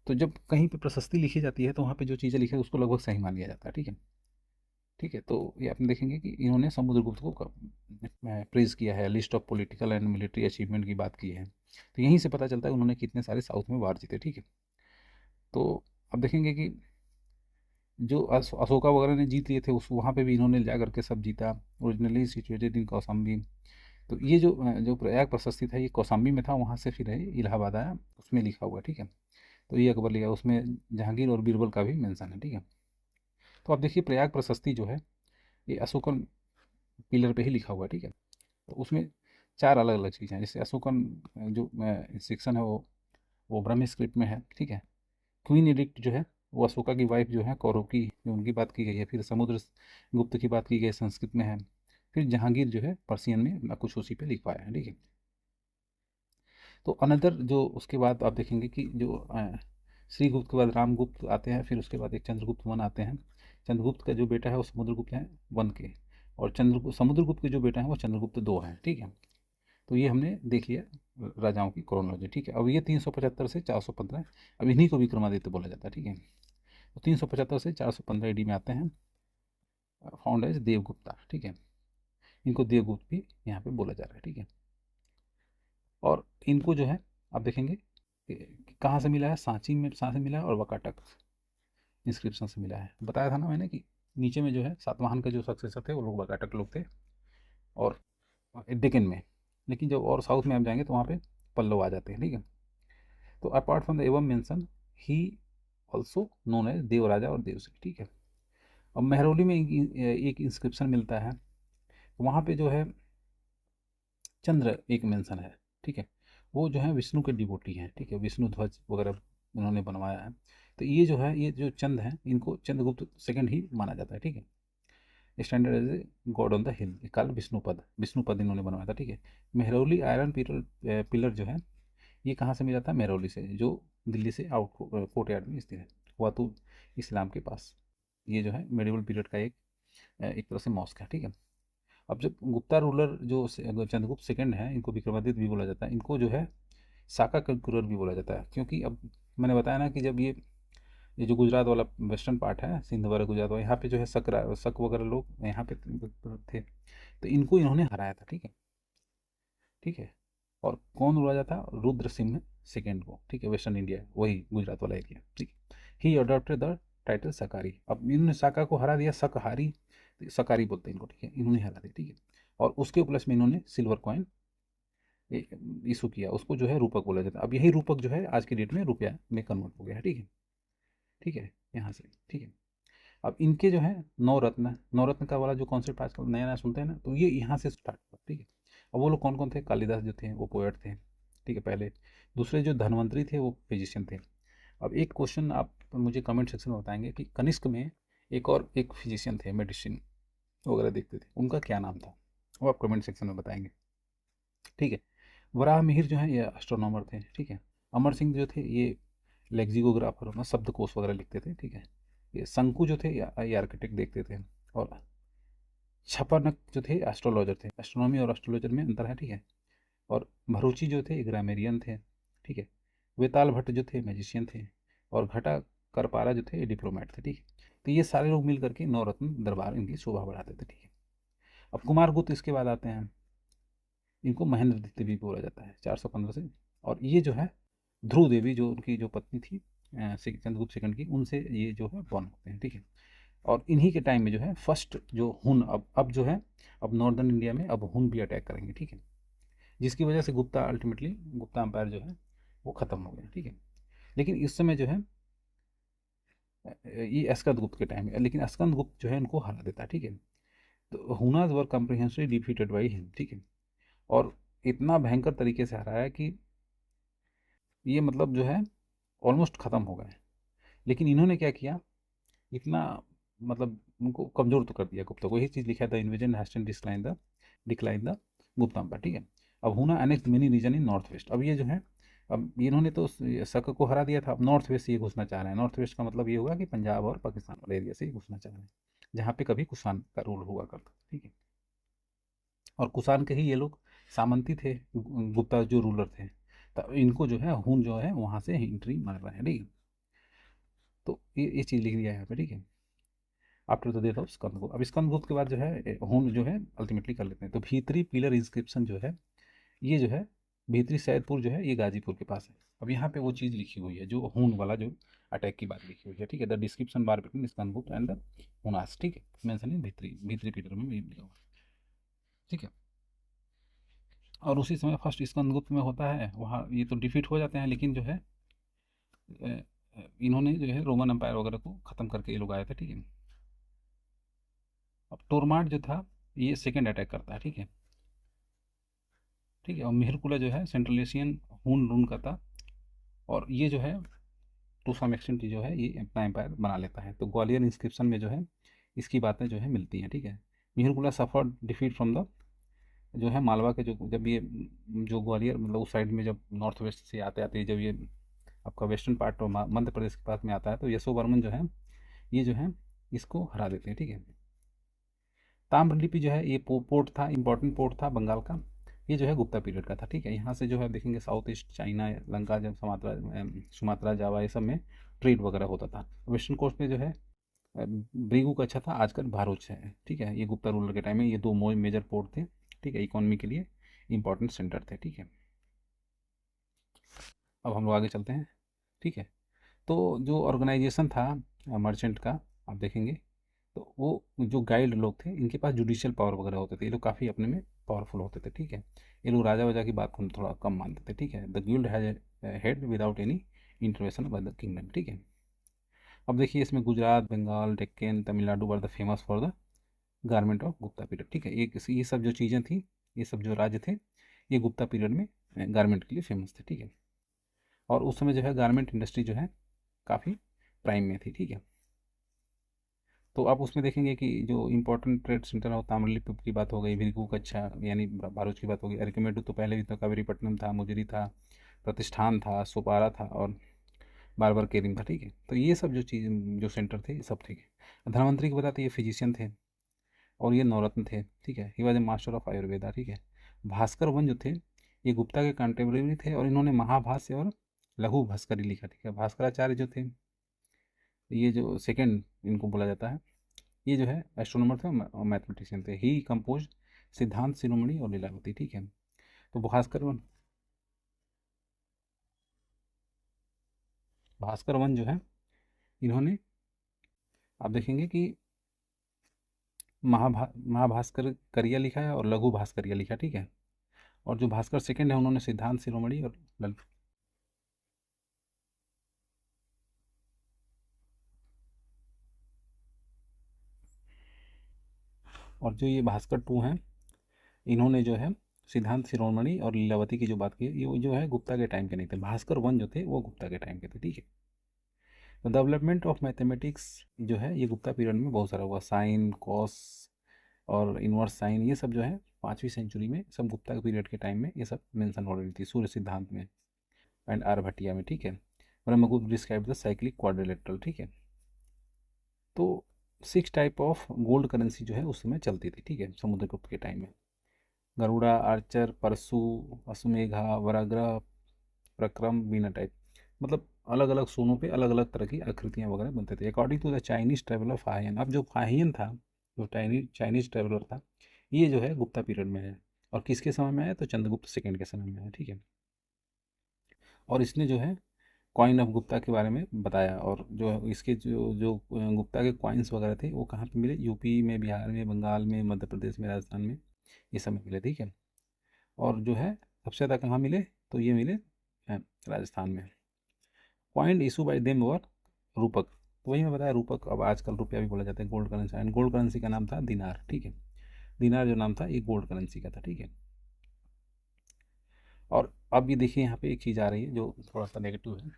तो जब कहीं पे प्रशस्ति लिखी जाती है तो वहाँ पे जो चीज़ें लिखी है उसको लगभग सही मान लिया जाता है। ठीक है, ठीक है, तो ये आप देखेंगे कि इन्होंने समुद्रगुप्त को प्रेज किया है, list of political and military achievement की बात की है, तो यहीं से पता चलता है उन्होंने कितने सारे साउथ में वार जीते। ठीक है, तो अब देखेंगे कि जो अशोका वगैरह ने जीत लिए थे उस वहाँ पे भी इन्होंने जा करके सब जीता, ओरिजिनली सिचुएटेड इन कौशाम्बी। तो ये जो प्रयाग प्रशस्ति था ये कौशाम्बी में था, वहाँ से फिर है इलाहाबाद आया, उसमें लिखा हुआ है। ठीक है, तो ये अकबर लिखा, उसमें जहांगीर और बीरबल का भी मेंशन है। ठीक है, तो आप देखिए प्रयाग प्रशस्ति जो है ये अशोकन पिलर पे ही लिखा हुआ है। ठीक है, तो उसमें चार अलग अलग चीज़ें हैं, जैसे अशोकन जो सेक्शन है वो ब्रह्म स्क्रिप्ट में है। ठीक है, क्वीन एडिक्ट जो है वो अशोका की वाइफ जो है कौरव की, जो उनकी बात की गई है। फिर समुद्र गुप्त की बात की गई संस्कृत में है। फिर जहांगीर जो है पर्सियन में अपना कुछ उसी पे लिखवाया है। ठीक है, तो अनदर जो उसके बाद आप देखेंगे कि जो श्रीगुप्त के बाद रामगुप्त आते हैं, फिर उसके बाद एक चंद्रगुप्त वन आते हैं। चंद्रगुप्त का जो बेटा है वो समुद्रगुप्त है वन के, और समुद्रगुप्त के जो बेटा है वो चंद्रगुप्त दो हैं। ठीक है, तो ये हमने देख लिया राजाओं की क्रोनोलॉजी। ठीक है, अब ये 375 से 415, अब इन्हीं को विक्रमादित्य बोला जाता है। ठीक है, तो 375 से 415 एडी में आते हैं, फाउंड एज देवगुप्ता। ठीक है, इनको देवगुप्त भी यहाँ पे बोला जा रहा है। ठीक है, और इनको जो है आप देखेंगे कि कहाँ से मिला है, सांची में सांची मिला है, और वकाटक इंस्क्रिप्शन से मिला है। बताया था ना मैंने कि नीचे में जो है सातवाहन के जो सक्सेसर थे वो लोग वकाटक लोग थे, और डेक्कन में, लेकिन जब और साउथ में आप जाएंगे तो वहाँ पे पल्लव आ जाते हैं। ठीक है, तो अपार्ट फ्रॉम द एवं mention he also known as Devaraja और देवश्री। ठीक है, अब मेहरौली में एक इंस्क्रिप्शन मिलता है, तो वहाँ पे जो है चंद्र एक मेंशन है। ठीक है, वो जो है विष्णु के डिवोटी हैं। ठीक है, विष्णु ध्वज वगैरह उन्होंने बनवाया है। तो ये जो है ये जो चंद हैं इनको चंद्रगुप्त सेकंड ही माना जाता है। ठीक है, standard as a god on the hill, called Vishnupad इन्होंने बनवाया था। ठीक है, मेहरौली आयरन पिलर जो है ये कहाँ से मिला था, मेहरौली से, जो दिल्ली से आउट कोर्ट यार्ड में स्थित है, वातु इस्लाम के पास। ये जो है मेडिवल पीरियड का एक तरह से मॉस्क है। ठीक है, अब जब गुप्ता रूलर जो चंद्रगुप्त सेकंड है, इनको विक्रमादित्य भी बोला जाता है, इनको जो है साका कल्कुलर भी बोला जाता है, क्योंकि अब मैंने बताया ना कि जब ये ये जो गुजरात वाला वेस्टर्न पार्ट है, सिंध वगैरह गुजरात वाला, यहाँ पे जो है शक वगैरह लोग यहाँ पे थे, तो इनको इन्होंने हराया था। ठीक है, ठीक है। और कौन राजा था? रुद्र सिंह सेकेंड को, ठीक है, वेस्टर्न इंडिया, वही गुजरात वाला एरिया, ठीक है। ही अडॉप्टेड द टाइटल सकारी। अब इन्होंने साका को हरा दिया, शकहारी, सकारी बोलते हैं इनको, ठीक है, इन्होंने हरा दिया, ठीक है। और उसके उपलक्ष्य में इन्होंने सिल्वर कॉइन इशू किया, उसको जो है रूपक बोला जाता है। अब यही रूपक जो है आज की डेट में रुपया में कन्वर्ट हो गया है, ठीक है, ठीक है, यहाँ से, ठीक है। अब इनके जो है नवरत्न, नवरत्न का वाला जो कॉन्सेप्ट आजकल नया नया सुनते हैं ना, तो ये यहाँ से स्टार्ट हुआ, ठीक है। अब वो लोग कौन कौन थे? कालिदास जो थे वो पोएट थे, ठीक है, पहले। दूसरे जो धन्वंतरी थे वो फिजिशियन थे। अब एक क्वेश्चन आप मुझे कमेंट सेक्शन में बताएंगे कि कनिष्क में एक फिजिशियन थे, मेडिसिन वगैरह देखते थे, उनका क्या नाम था? वो आप कमेंट सेक्शन में बताएंगे, ठीक है। वराह मिहिर जो है ये एस्ट्रोनॉमर थे, ठीक है। अमर सिंह जो थे ये लेक्सिकोग्राफर, मतलब शब्दकोश वगैरह लिखते थे, ठीक है। ये शंकु जो थे ये आर्किटेक्ट देखते थे। और छपानक जो थे एस्ट्रोलॉजर थे, एस्ट्रोनॉमी और एस्ट्रोलॉजर में अंतर है, ठीक है। और भरूची जो थे ग्रामेरियन थे, ठीक है। वेताल भट्ट जो थे मैजिशियन थे। और घटा करपारा जो थे डिप्लोमेट थे, ठीक है। तो ये सारे लोग मिल करके नवरत्न दरबार इनकी शोभा बढ़ाते थे, ठीक है। अब कुमार गुप्त इसके बाद आते हैं, इनको महेंद्र द्वितीय भी बोला जाता है 415 से। और ये जो है ध्रुव देवी जो उनकी जो पत्नी थी चंद्रगुप्त सेकंड की, उनसे ये जो है बॉर्न होते हैं, ठीक है। और इन्हीं के टाइम में जो है फर्स्ट जो हुन, अब जो है अब नॉर्दर्न इंडिया में अब हुन भी अटैक करेंगे, ठीक है। जिसकी वजह से गुप्ता अल्टीमेटली गुप्ता एम्पायर जो है वो ख़त्म हो गया, ठीक है। लेकिन इस समय जो है ये अस्कंद गुप्त के टाइम में, लेकिन अस्कंद गुप्त जो है इनको हरा देता है, ठीक है। तो हुनाज वर कम्प्रिहेंसिवली डिफीटेड बाई हिम, ठीक है। और इतना भयंकर तरीके से हराया कि ये मतलब जो है ऑलमोस्ट ख़त्म हो गए। लेकिन इन्होंने क्या किया, इतना मतलब उनको कमज़ोर तो कर दिया गुप्ता को। यही चीज़ लिखा था, invasion hastened decline the Gupta empire, ठीक है। अब Huna annexed many region in north west. अब ये जो है, अब इन्होंने तो शक को हरा दिया था, अब नॉर्थ वेस्ट से ये घुसना चाह रहे हैं। नॉर्थ वेस्ट का मतलब ये होगा कि पंजाब और पाकिस्तान वाले एरिया से ही घुसना चाह रहे हैं, जहाँ पे कभी कुषाण का रूल हुआ करता, ठीक है। और कुषाण के ही ये लोग सामंती थे, गुप्ता जो रूलर थे। तो इनको जो है हुन जो है वहाँ से एंट्री मार रहे हैं, ठीक है। तो ये चीज़ लिख दिया है यहाँ पे, ठीक है। After the death of Skandagupta. अब स्कंदगुप्त के बाद जो है हुन जो है अल्टीमेटली कर लेते हैं। तो भीतरी पिलर इंस्क्रिप्शन जो है ये जो है भीतरी सैदपुर जो है ये गाजीपुर के पास है। अब यहाँ पे वो चीज़ लिखी हुई है जो हुन वाला जो अटैक की बात लिखी हुई है, ठीक है। The description bar between Skandagupta and the Huns, ठीक है, मेंशन इन भीतरी भीतरी पिलर में भी लिखा हुआ है, ठीक है। और उसी समय फर्स्ट स्कंदगुप्त में होता है, वहाँ ये तो डिफीट हो जाते हैं, लेकिन जो है इन्होंने जो है रोमन एम्पायर वगैरह को ख़त्म करके ये लोग आए थे, ठीक है। अब टोरमाट जो था ये सेकेंड अटैक करता है, ठीक है, ठीक है। और मिहिरकुला जो है सेंट्रल एशियन हुन रून का था। और ये जो है टू सम एक्सटेंट जो है ये अपना एम्पायर बना लेता है। तो ग्वालियर इंस्क्रिप्शन में जो है इसकी बातें जो है मिलती हैं, ठीक है। मिहिरकुला सफर्ड डिफीट फ्रॉम द जो है मालवा के, जो जब ये जो ग्वालियर मतलब उस साइड में जब नॉर्थ वेस्ट से आते आते जब ये आपका वेस्टर्न पार्ट और मध्य प्रदेश के पास में आता है, तो यशोवर्मन जो है ये जो है इसको हरा देते हैं, ठीक है। ताम्रलिपि जो है ये पोर्ट था, इंपॉर्टेंट पोर्ट था बंगाल का। ये जो है गुप्ता पीरियड का था, ठीक है। यहाँ से जो है देखेंगे साउथ ईस्ट चाइना, लंका, जब सुमात्रा जावा ये सब में ट्रेड वगैरह होता था। वेस्टर्न कोस्ट में जो है ब्रिगू का अच्छा था, आजकल भारूच है, ठीक है। ये गुप्ता रूलर के टाइम में ये दो मेजर पोर्ट थे, ठीक है, इकोनॉमी के लिए इंपॉर्टेंट सेंटर थे, ठीक है। अब हम लोग आगे चलते हैं, ठीक है। तो जो ऑर्गेनाइजेशन था मर्चेंट का, आप देखेंगे तो वो जो गाइड लोग थे इनके पास जुडिशियल पावर वगैरह होते थे, ये लोग काफ़ी अपने में पावरफुल होते थे, ठीक है। ये लोग राजा वाजा की बात को थोड़ा कम मानते थे, ठीक है। The guild has head without any intervention by the kingdom, ठीक है। अब देखिए इसमें Gujarat, Bengal, Deccan, Tamil Nadu were the famous for the garment of Gupta period, ठीक है। ये सब जो चीज़ें थी, ये सब जो राज्य थे, ये गुप्ता पीरियड में गारमेंट के लिए फेमस थे, ठीक है। और उस समय जो है गारमेंट इंडस्ट्री जो है काफ़ी प्राइम में थी, ठीक है। तो आप उसमें देखेंगे कि जो इंपॉर्टेंट ट्रेड सेंटर हो, ताम्रलिप्त की बात हो गई, भृगु कच्छा यानी भारूच की बात हो गई, अरिकमेडु तो पहले भी था, कावेरीपट्टनम था, मुजरी था, प्रतिष्ठान था, सोपारा था, और बारबर केरिंग था, ठीक है। तो ये सब जो चीज़ जो सेंटर थे ये सब थे। धनवंतरी की बताते ये फिजिशियन थे, और ये नवरत्न थे, ठीक है। He was a master of Ayurveda, ठीक है। भास्कर वन जो थे ये गुप्ता के कंटेम्प्रेरी थे, और इन्होंने महाभाष्य और लघु भास्करी लिखा, ठीक है। भास्कराचार्य जो थे ये जो सेकंड इनको बोला जाता है, ये जो है एस्ट्रोनॉमर थे और मैथमेटिशियन थे। ही कंपोज सिद्धांत शिरोमणि और लीलावती, ठीक है। तो भास्कर वन जो है, इन्होंने, आप देखेंगे कि महाभास्कर करिया लिखा है और लघु भास्करिया लिखा, ठीक है। और जो भास्कर सेकंड है, उन्होंने सिद्धांत शिरोमणि और और जो ये भास्कर टू हैं, इन्होंने जो है सिद्धांत शिरोमणि और लीलावती की जो बात की, ये जो है गुप्ता के टाइम के नहीं थे। भास्कर वन जो थे वो गुप्ता के टाइम के थे, ठीक है। तो डेवलपमेंट ऑफ मैथमेटिक्स जो है ये गुप्ता पीरियड में बहुत सारा हुआ। साइन, कॉस और इनवर्स साइन, ये सब जो है 5वीं सेंचुरी में सब गुप्ता के पीरियड के टाइम में ये सब मेंशन हो रही थी, सूर्य सिद्धांत में एंड आर्यभट्टिया में, ठीक है। Brahmagupta describe the cyclic quadrilateral, ठीक है। तो 6 टाइप ऑफ गोल्ड करेंसी जो है उस समय चलती थी, ठीक है, समुद्रगुप्त के टाइम में। गरुड़ा, आर्चर, परशु, अश्वमेधा, वराग्रह, प्रक्रम, बीना टाइप, मतलब अलग अलग सोनों पे अलग अलग तरह की आकृतियाँ वगैरह बनते थे according to the Chinese traveller Fahien. अब जो फाहियन था, जो चाइनीज ट्रेवलर था, ये जो है गुप्ता पीरियड में है। और किसके समय में है, तो चंद्रगुप्त सेकंड के समय में है, ठीक है। और इसने जो है कॉइन ऑफ गुप्ता के बारे में बताया। और जो इसके जो जो गुप्ता के कॉइन्स वगैरह थे वो कहाँ पे मिले, यूपी में, बिहार में, बंगाल में, मध्य प्रदेश में, राजस्थान में, ये सब में मिले, ठीक है। और जो है सबसे ज़्यादा कहाँ मिले, तो ये मिले राजस्थान में। Point issue by them were रूपक, तो वही मैं बताया रूपक। अब आजकल रुपया भी बोला जाता है, gold currency. And gold currency का नाम था दिनार, ठीक है। दिनार जो नाम था ये गोल्ड करेंसी का था, ठीक है। और अब ये देखिए यहाँ पे एक चीज़ आ रही है जो थोड़ा सा नेगेटिव है।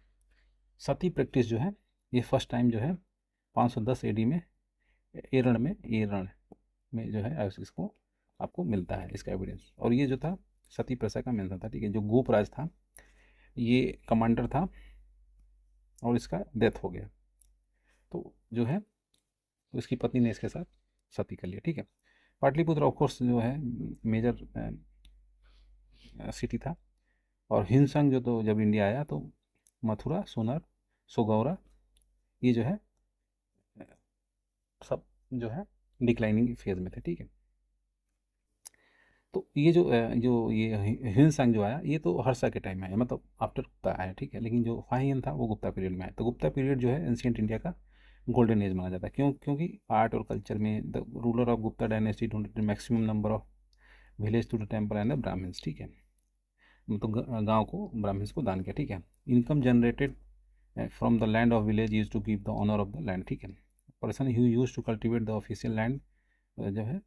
सती प्रैक्टिस जो है ये फर्स्ट टाइम जो है 510 एडी में एरण में जो है इसको आपको मिलता है, इसका एविडेंस। और ये जो था सती प्रथा का मेंशन था, ठीक है। जो गोपराज था ये कमांडर था और इसका डेथ हो गया, तो जो है तो इसकी पत्नी ने इसके साथ सती कर लिया, ठीक है। पाटलिपुत्र ऑफ कोर्स जो है मेजर सिटी था। और हिंसंग जो तो जब इंडिया आया तो मथुरा, सोनर, सोगौरा, ये जो है सब जो है डिक्लाइनिंग फेज में थे, ठीक है। तो ये जो ये हिंसंग जो आया ये तो हर्षा के टाइम में आया, मतलब आफ्टर गुप्ता आया, ठीक है। लेकिन जो फाहियन था वो गुप्ता पीरियड में आया। तो गुप्ता पीरियड जो है एंशियंट इंडिया का गोल्डन एज माना जाता है। क्योंकि आर्ट और कल्चर में the ruler of Gupta dynasty donated maximum number of village to the temple and the Brahmans, ठीक है। मतलब गाँव को ब्राह्मण्स को दान किया, ठीक है। Income generated from the land of village use to give the owner of the land, ठीक है। Person who use to cultivate the official land जो है।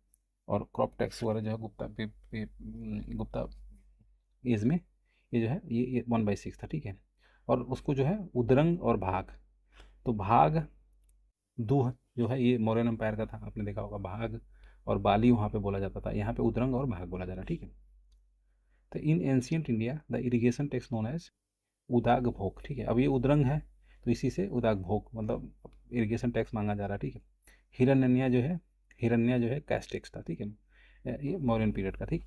और क्रॉप टैक्स वगैरह जो है गुप्ता एज में ये जो है ये 1/6 था, ठीक है। और उसको जो है उद्रंग और भाग, तो भाग दूह जो है ये मौर्यन एम्पायर का था, आपने देखा होगा। भाग और बाली वहाँ पे बोला जाता था, यहाँ पे उद्रंग और भाग बोला जा रहा है, ठीक है। तो in ancient India the irrigation tax known as उदाग भोग, ठीक है। अब ये उद्रंग है तो इसी से उदाग भोग मतलब इरिगेशन टैक्स मांगा जा रहा है, ठीक है। हिरण्या जो है कैश टैक्स था, ठीक है। ये मौर्यन पीरियड का, ठीक।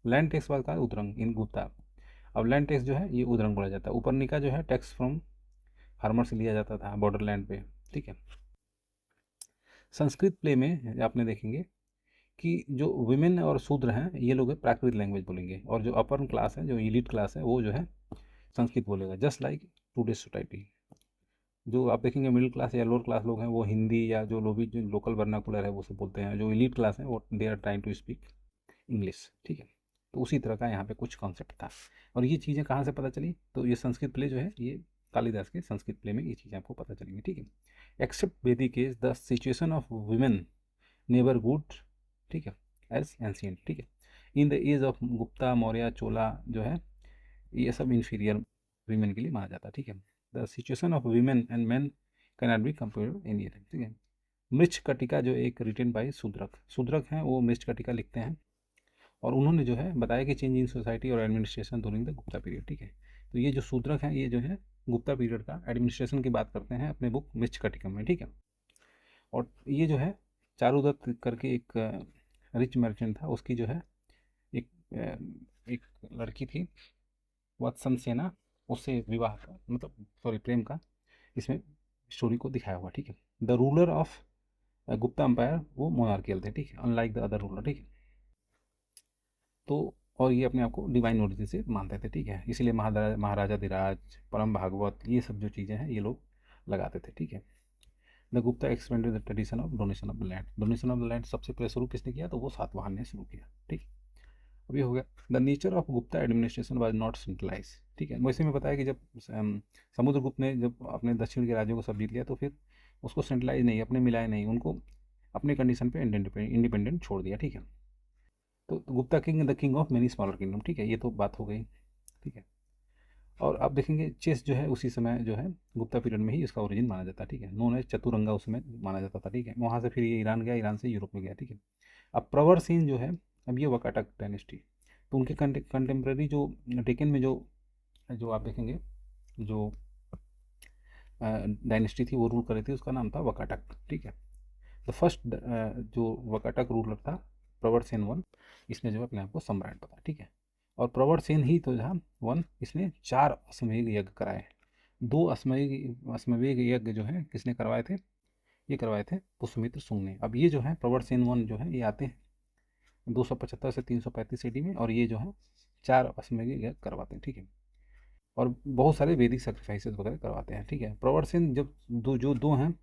लैंड टैक्स वाला था उद्रंग इन गुप्ता। अब लैंड टैक्स जो है ये उद्रंग बोला जाता है। ऊपरनिका जो है टैक्स फ्रॉम फार्मर से लिया जाता था बॉर्डर लैंड पे, ठीक है। संस्कृत प्ले में आपने देखेंगे कि जो वुमेन और शूद्र हैं ये लोग प्राकृत लैंग्वेज बोलेंगे, और जो अपर क्लास है, जो इलीट क्लास है, वो जो है संस्कृत बोलेगा। जस्ट लाइक टूडे सोसाइटी, जो आप देखेंगे मिडिल क्लास या लोअर क्लास लोग हैं वो हिंदी या जो लोग भी जो लोकल वर्नाकुलर है वो सब बोलते हैं। जो एलीट क्लास है वो they are trying to speak English, ठीक है। तो उसी तरह का यहाँ पे कुछ कॉन्सेप्ट था। और ये चीज़ें कहाँ से पता चली, तो ये संस्कृत प्ले जो है ये कालिदास के संस्कृत प्ले में ये चीज़ें आपको पता चलेंगी, ठीक है। Except Vedic age the situation of women never good, ठीक है, एज एंशियंट, ठीक है। In the age of Gupta, Maurya, Chola जो है ये सब इन्फीरियर वीमेन के लिए माना जाता है, ठीक है। The situation of women and man can not be compared in year, ठीक है। मृछ कटिका जो एक रिटन बाय शूद्रक हैं वो मृछ कटिका लिखते हैं। और उन्होंने जो है बताया कि चेंज इन सोसाइटी और administration during the Gupta period, ठीक है। तो ये जो शूद्रक हैं ये जो है गुप्ता पीरियड का एडमिनिस्ट्रेशन की बात करते हैं अपने बुक मृछ कटिकम में, ठीक है। और ये जो है चारुदत्त करके एक रिच मर्चेंट था, उसकी जो है एक एक लड़की थी वत्सन सेना, उससे विवाह का मतलब सॉरी प्रेम का इसमें स्टोरी को दिखाया हुआ, ठीक है। The ruler of Gupta empire वो मोनार्कियल थे, ठीक है, अनलाइक द अदर रूलर, ठीक है। तो और ये अपने आप को डिवाइन ओरिजिन से मानते थे, ठीक है, इसीलिए महाराजा धीराज, परम भागवत, ये सब जो चीज़ें हैं ये लोग लगाते थे, ठीक है। The Gupta expanded the tradition of donation of the land. Donation of the land सबसे पहले शुरू किसने किया, तो वो सातवाहन ने शुरू किया, ठीक। अब ये हो गया। The nature of Gupta administration was not centralise, ठीक है। वैसे में बताया कि जब समुद्रगुप्त ने जब अपने दक्षिण के राज्यों को सब जीत लिया तो फिर उसको सेंट्रलाइज नहीं, अपने मिलाए नहीं, उनको अपने कंडीशन पे इंडिपेंडेंट छोड़ दिया, ठीक है। तो Gupta king the king of many smaller kingdom, ठीक है, ये तो बात हो गई, ठीक है। और आप देखेंगे चेस जो है उसी समय जो है गुप्ता पीरियड में ही इसका ओरिजिन माना जाता है, ठीक है, नोन एज चतुरंगा उसमें माना जाता था, ठीक है। वहाँ से फिर ये ईरान गया, ईरान से यूरोप में गया, ठीक है। अब प्रवर सिंह जो है, अब ये वकाटक डायनेस्टी, तो उनके कंटेम्प्रेरी जो डेक्कन में जो जो आप देखेंगे जो डायनेस्टी थी वो रूल कर रही थी, उसका नाम था वकाटक, ठीक है। द फर्स्ट जो वकाटक रूलर था प्रवर सेन वन, इसने जो अपने आप को सम्राट बताया, ठीक है। और प्रवर सेन ही तो जहाँ वन, इसने 4 अश्वमेध यज्ञ कराए। 2 अश्वमेध यज्ञ जो है किसने करवाए थे, ये करवाए थे पुष्यमित्र सुंग ने। अब ये जो है प्रवर सेन वन जो है ये आते हैं 275 से 335 AD में, और ये जो है 4 अश्वमेध यज्ञ करवाते हैं, ठीक है। और बहुत सारे वैदिक सेक्रीफाइसेस वगैरह करवाते हैं, ठीक है। प्रवर सेन जब दो हैं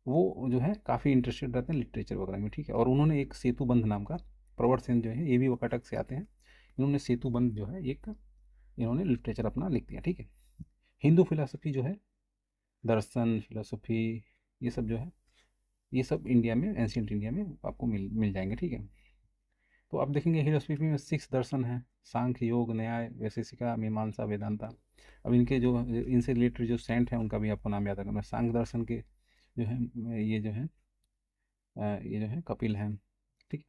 वो जो है काफ़ी इंटरेस्टेड रहते हैं लिटरेचर वगैरह में, ठीक है। और उन्होंने एक सेतुबंध नाम का, प्रवर सेन जो है ये भी वकाटक से आते हैं, इन्होंने सेतुबंध जो है एक इन्होंने लिटरेचर अपना लिख दिया, ठीक है। हिंदू फिलोसफी जो है, दर्शन फिलोसफी, ये सब जो है ये सब इंडिया में, एंशियंट इंडिया में आपको मिल मिल जाएंगे, ठीक है। तो आप देखेंगे फिलोसफी में 6 दर्शन हैं, सांख्य, योग, न्याय, वैशेषिका, मीमांसा, वेदांता। अब इनके जो इनसे रिलेटेड जो सेंट हैं उनका भी आपको नाम याद रखना। सांख्य दर्शन के जो है ये जो है कपिल हैं, ठीक।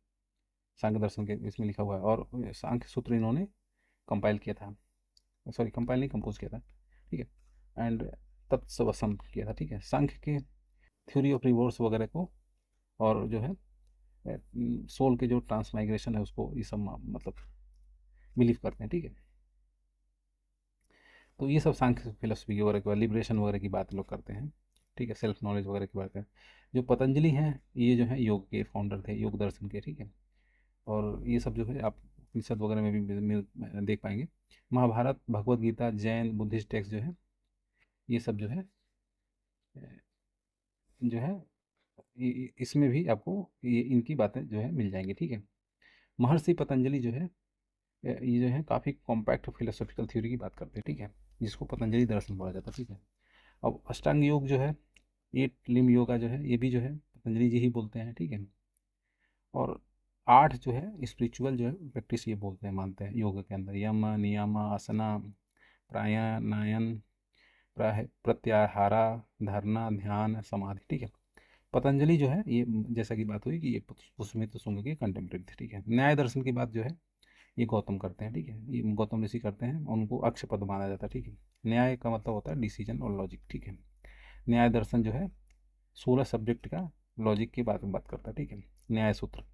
सांख्य दर्शन के इसमें लिखा हुआ है, और सांख्य सूत्र इन्होंने कंपाइल किया था, सॉरी कंपाइल नहीं, कंपोज किया था, ठीक है। एंड तत्सवसम किया था, ठीक है। सांख्य के थ्योरी ऑफ रिवोर्स वगैरह को, और जो है सोल के जो ट्रांसमाइग्रेशन है उसको, ये सब मतलब बिलीव करते हैं, ठीक है। तो ये सब सांख्य फिलोसफी वगैरह की, लिबरेशन वगैरह की बात लोग करते हैं, ठीक है, सेल्फ नॉलेज वगैरह की बात है। जो पतंजलि हैं ये जो है योग के फाउंडर थे, योग दर्शन के, ठीक है। और ये सब जो है आप उपनिषद वगैरह में भी देख पाएंगे। महाभारत, भगवत गीता, जैन बुद्धिस्ट टेक्स्ट जो है ये सब जो है इसमें भी आपको ये इनकी बातें जो है मिल जाएंगी, ठीक है। महर्षि पतंजलि जो है ये जो है काफ़ी कॉम्पैक्ट फिलोसॉफिकल थ्योरी की बात करते हैं, ठीक है, जिसको पतंजलि दर्शन बोला जाता है, ठीक है। अब अष्टांग योग जो है, 8 लिम्ब योगा जो है ये भी जो है पतंजलि जी ही बोलते हैं, ठीक है। और 8 जो है स्पिरिचुअल जो है प्रैक्टिस ये बोलते हैं, मानते हैं योग के अंदर, यम, नियम, आसना, प्राणायाम, प्रत्याहारा, धारणा, ध्यान, समाधि, ठीक है। पतंजलि जो है ये जैसा कि बात हुई कि ये पुष्यमित्र शुंग के कंटेम्प्रेरी थे, ठीक है। न्याय दर्शन की बात जो है ये गौतम करते हैं, ठीक है, ये गौतम ऋषि करते हैं, उनको अक्षपद माना जाता है, ठीक है। न्याय का मतलब होता है डिसीजन और लॉजिक, ठीक है। न्याय दर्शन जो है 16 सब्जेक्ट का लॉजिक की बात करता है, ठीक है। न्याय सूत्र,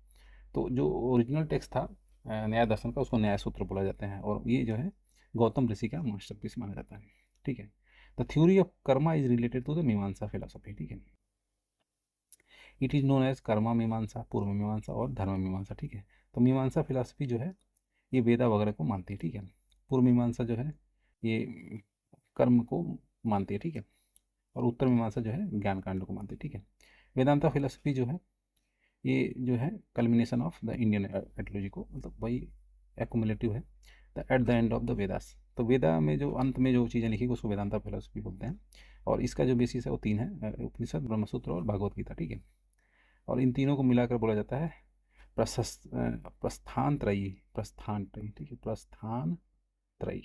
तो जो ओरिजिनल टेक्स्ट था न्याय दर्शन का उसको न्याय सूत्र बोला जाता है, और ये जो है गौतम ऋषि का मास्टरपीस माना जाता है, ठीक है। The theory of karma is related to the Mimamsa philosophy, ठीक है। It is known as karma Mimamsa, Purva मीमांसा और धर्म मीमांसा, ठीक है। तो मीमांसा फिलोसफी जो है ये वेदा वगैरह को मानती है, ठीक है। पूर्व मीमांसा जो है ये कर्म को मानती है, ठीक है। और उत्तर मीमांसा जो है ज्ञान कांड को मानती है, ठीक है। वेदांता फिलोसफी जो है ये जो है culmination of the Indian ethology को, मतलब वही एक्युमुलेटिव है the at the end of the Vedas. तो वेदा में जो अंत में जो चीज़ें लिखी उसको वेदांता फिलोसफी बोलते हैं। और इसका जो बेसिस है वो 3 है, उपनिषद, ब्रह्मसूत्र और भागवत गीता, ठीक है। और इन तीनों को मिलाकर बोला जाता है प्रस्थान त्रयी, प्रस्थान त्रयी, ठीक है, प्रस्थान त्रयी,